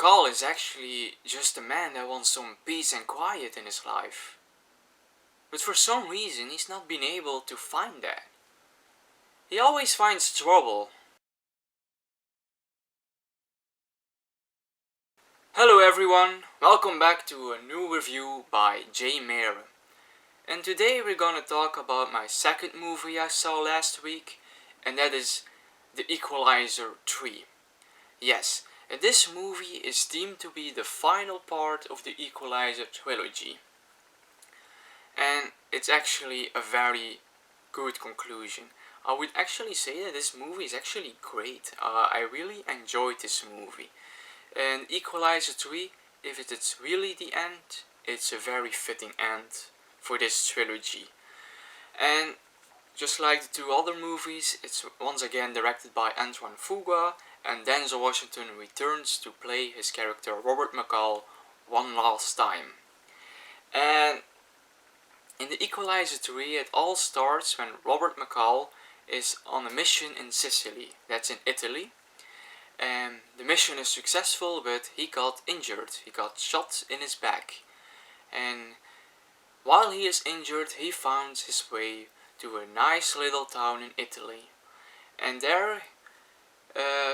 McCall is actually just a man that wants some peace and quiet in his life. But for some reason he's not been able to find that. He always finds trouble. Hello everyone, welcome back to a new review by J. Mayer. And today we're gonna talk about my second movie I saw last week, and that is The Equalizer 3. Yes, and this movie is deemed to be the final part of the Equalizer trilogy. And it's actually a very good conclusion. I would actually say that this movie is actually great. I really enjoyed this movie. And Equalizer 3, if it is really the end, it's a very fitting end for this trilogy. And just like the two other movies, it's once again directed by Antoine Fuqua, and Denzel Washington returns to play his character Robert McCall one last time. And in The Equalizer 3, it all starts when Robert McCall is on a mission in Sicily, that's in Italy. And the mission is successful, but he got injured. He got shot in his back. And while he is injured, he found his way to a nice little town in Italy. And there,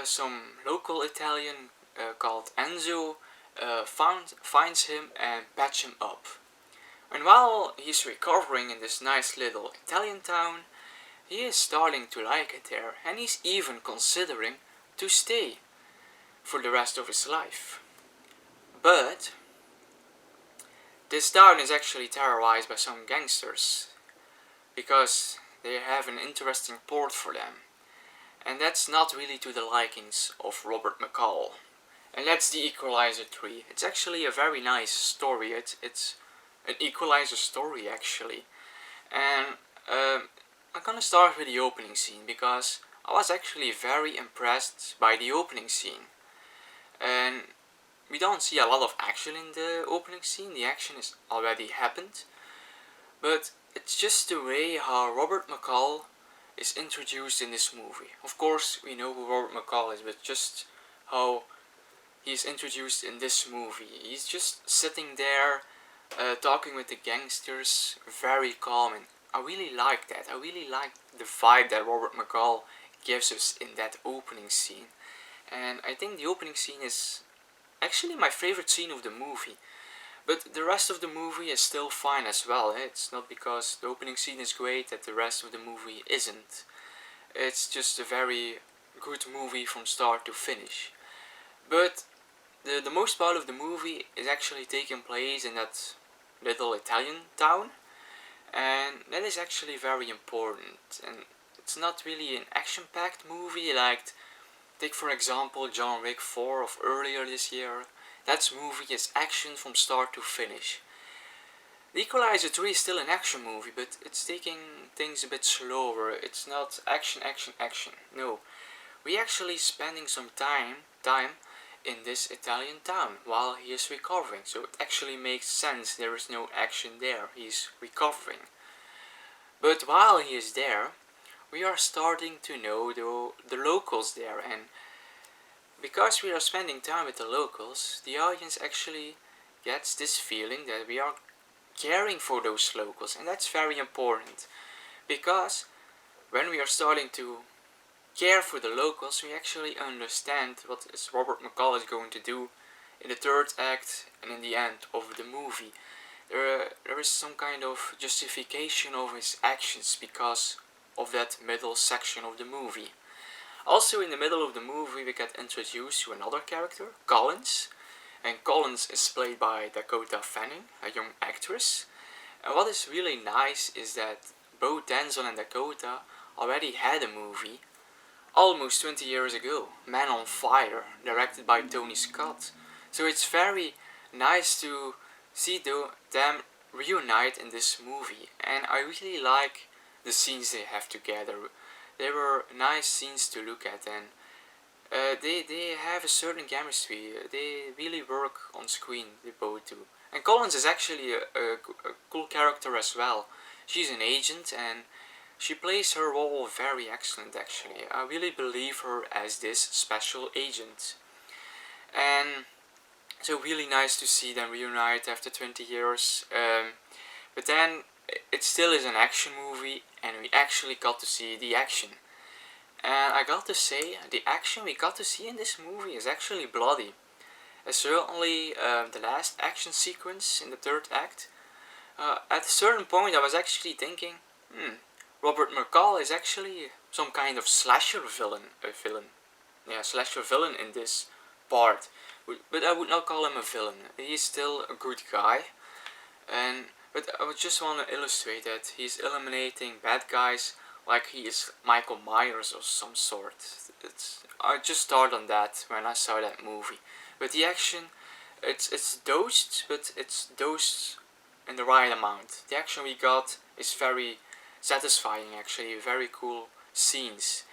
some local Italian called Enzo finds him and patches him up. And while he's recovering in this nice little Italian town, he is starting to like it there, and he's even considering to stay for the rest of his life. But this town is actually terrorized by some gangsters, because they have an interesting port for them. And that's not really to the likings of Robert McCall. And that's The Equalizer 3. It's actually a very nice story. It's an Equalizer story actually. And I'm gonna start with the opening scene, because I was actually very impressed by the opening scene. And we don't see a lot of action in the opening scene. The action is already happened. But it's just the way how Robert McCall is introduced in this movie. Of course, we know who Robert McCall is, but just how he's introduced in this movie. He's just sitting there, talking with the gangsters, very calm, and I really like that. I really like the vibe that Robert McCall gives us in that opening scene. And I think the opening scene is actually my favorite scene of the movie. But the rest of the movie is still fine as well. It's not because the opening scene is great that the rest of the movie isn't. It's just a very good movie from start to finish. But the most part of the movie is actually taking place in that little Italian town. And that is actually very important. And it's not really an action-packed movie like, take for example John Wick 4 of earlier this year. That movie is action from start to finish. The Equalizer 3 is still an action movie, but it's taking things a bit slower. It's not action, action, action. No, we actually spending some time in this Italian town while he is recovering. So it actually makes sense. There is no action there. He's recovering. But while he is there, we are starting to know the locals there, and because we are spending time with the locals, the audience actually gets this feeling that we are caring for those locals, and that's very important. Because when we are starting to care for the locals, we actually understand what Robert McCall is going to do in the third act and in the end of the movie. There is some kind of justification of his actions because of that middle section of the movie. Also in the middle of the movie we get introduced to another character, Collins. And Collins is played by Dakota Fanning, a young actress. And what is really nice is that both Denzel and Dakota already had a movie almost 20 years ago, Man on Fire, directed by Tony Scott. So it's very nice to see them reunite in this movie. And I really like the scenes they have together. They were nice scenes to look at, and they have a certain chemistry. They really work on screen, they both do. And Collins is actually a cool character as well. She's an agent and she plays her role very excellent actually. I really believe her as this special agent. And So really nice to see them reunite after 20 years. But then it still is an action movie, and we actually got to see the action. And I got to say, the action we got to see in this movie is actually bloody. Certainly the last action sequence in the third act. At a certain point I was actually thinking, Robert McCall is actually some kind of slasher villain. Yeah, slasher villain in this part. But I would not call him a villain. He's still a good guy. But I would just want to illustrate that he's eliminating bad guys like he is Michael Myers or some sort. I just thought on that when I saw that movie. But the action, it's dosed, but it's dosed in the right amount. The action we got is very satisfying actually, very cool scenes.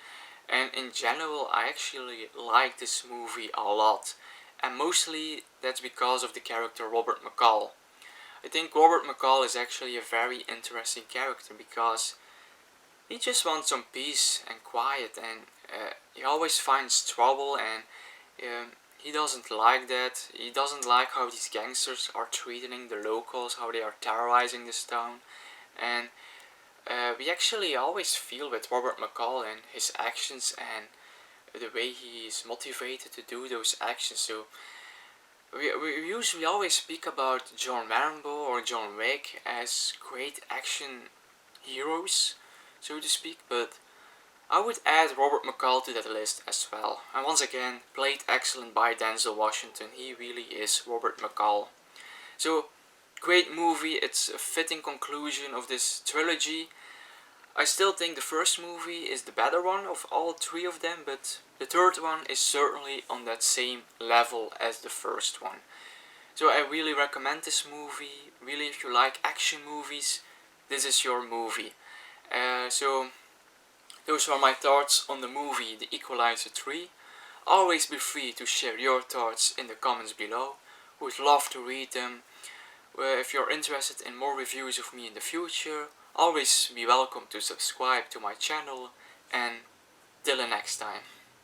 And in general, I actually like this movie a lot. And mostly that's because of the character Robert McCall. I think Robert McCall is actually a very interesting character because he just wants some peace and quiet, and he always finds trouble, and he doesn't like that. He doesn't like how these gangsters are treating the locals, how they are terrorizing this town. And we actually always feel with Robert McCall and his actions and the way he is motivated to do those actions. So we usually always speak about John Rambo or John Wick as great action heroes, so to speak, but I would add Robert McCall to that list as well. And once again, played excellent by Denzel Washington. He really is Robert McCall. So, great movie. It's a fitting conclusion of this trilogy. I still think the first movie is the better one of all three of them, but the third one is certainly on that same level as the first one. So I really recommend this movie. Really, if you like action movies, this is your movie. So those are my thoughts on the movie The Equalizer 3. Always be free to share your thoughts in the comments below. Would love to read them. If you're interested in more reviews of me in the future, always be welcome to subscribe to my channel, and till the next time.